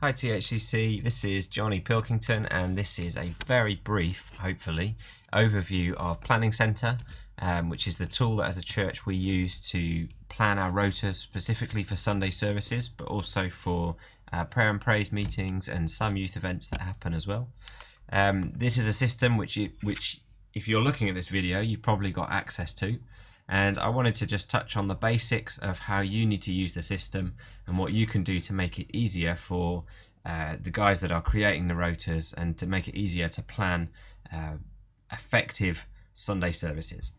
Hi THCC, this is Johnny Pilkington and this is a very brief, hopefully, overview of Planning Centre, which is the tool that as a church we use to plan our rotas specifically for Sunday services, but also for prayer and praise meetings and some youth events that happen as well. This is a system which if you're looking at this video you've probably got access to, and I wanted to just touch on the basics of how you need to use the system and what you can do to make it easier for the guys that are creating the rotas and to make it easier to plan effective Sunday services.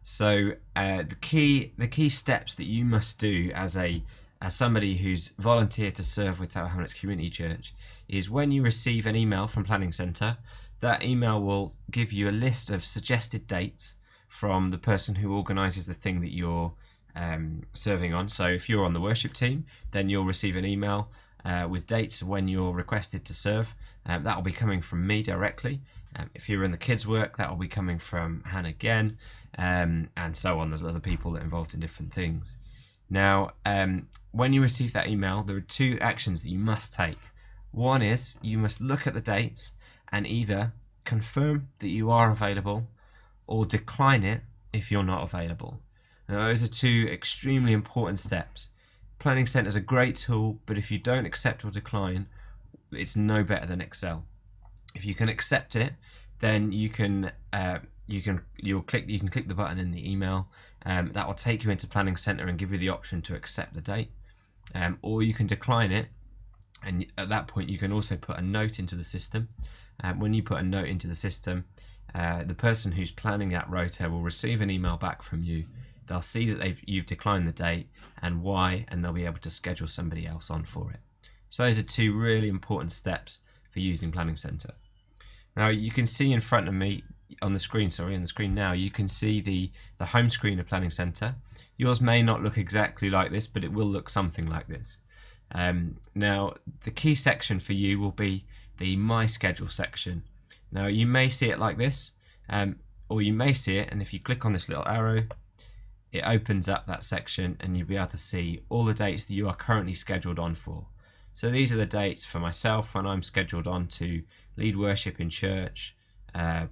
So the key steps that you must do as somebody who's volunteered to serve with Tower Hamlets Community Church is when you receive an email from Planning Centre, that email will give you a list of suggested dates from the person who organises the thing that you're serving on. So if you're on the worship team, then you'll receive an email with dates when you're requested to serve. That will be coming from me directly. If you're in the kids work, that will be coming from Hannah Genn, and so on. There's other people that are involved in different things. Now, when you receive that email, there are two actions that you must take. One is you must look at the dates and either confirm that you are available or decline it if you're not available. Now, those are two extremely important steps. Planning Centre is a great tool, but if you don't accept or decline, it's no better than Excel. If you can accept it, then you can click the button in the email. That will take you into Planning Centre and give you the option to accept the date, or you can decline it, and at that point you can also put a note into the system. When you put a note into the system, the person who's planning that rota will receive an email back from you. They'll see that you've declined the date and why, and they'll be able to schedule somebody else on for it. So those are two really important steps for using Planning Centre. Now you can see in front of me on the screen now, you can see the home screen of Planning Centre. Yours may not look exactly like this, but it will look something like this. Now the key section for you will be the My Schedule section. Now you may see it like this, or you may see it, and if you click on this little arrow, it opens up that section and you'll be able to see all the dates that you are currently scheduled on for. So these are the dates for myself when I'm scheduled on to lead worship in church,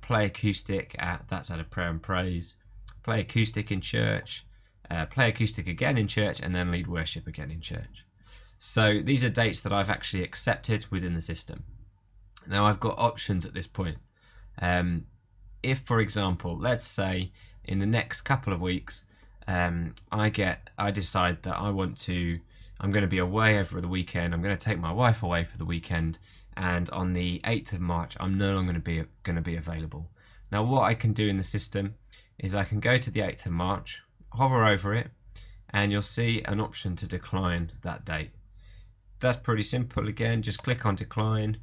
play acoustic that's at a prayer and praise, play acoustic in church, play acoustic again in church, and then lead worship again in church. So these are dates that I've actually accepted within the system. Now I've got options at this point. If, for example, let's say in the next couple of weeks, I decide that I'm going to be away over the weekend. I'm going to take my wife away for the weekend, and on the 8th of March, I'm no longer going to be available. Now, what I can do in the system is I can go to the 8th of March, hover over it, and you'll see an option to decline that date. That's pretty simple. Again, just click on decline.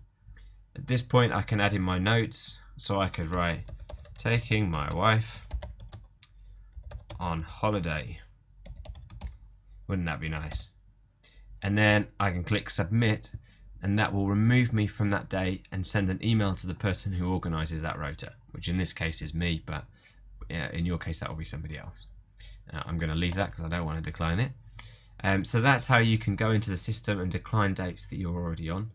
At this point, I can add in my notes, so I could write, taking my wife on holiday. Wouldn't that be nice? And then I can click submit, and that will remove me from that date and send an email to the person who organises that rota, which in this case is me, but in your case that will be somebody else. I'm going to leave that because I don't want to decline it. So that's how you can go into the system and decline dates that you're already on.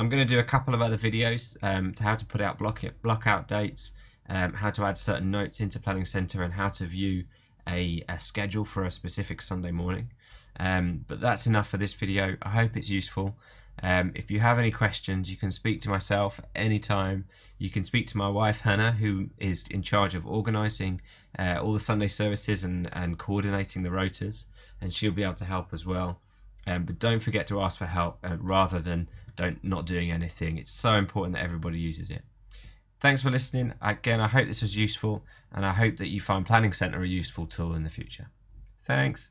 I'm going to do a couple of other videos to how to put out block out dates, how to add certain notes into Planning Centre, and how to view a schedule for a specific Sunday morning. But that's enough for this video. I hope it's useful. If you have any questions, you can speak to myself anytime. You can speak to my wife Hannah, who is in charge of organising all the Sunday services and coordinating the rotas, and she'll be able to help as well. But don't forget to ask for help rather than not doing anything. It's so important that everybody uses it. Thanks for listening. Again, I hope this was useful, and I hope that you find Planning Centre a useful tool in the future. Thanks.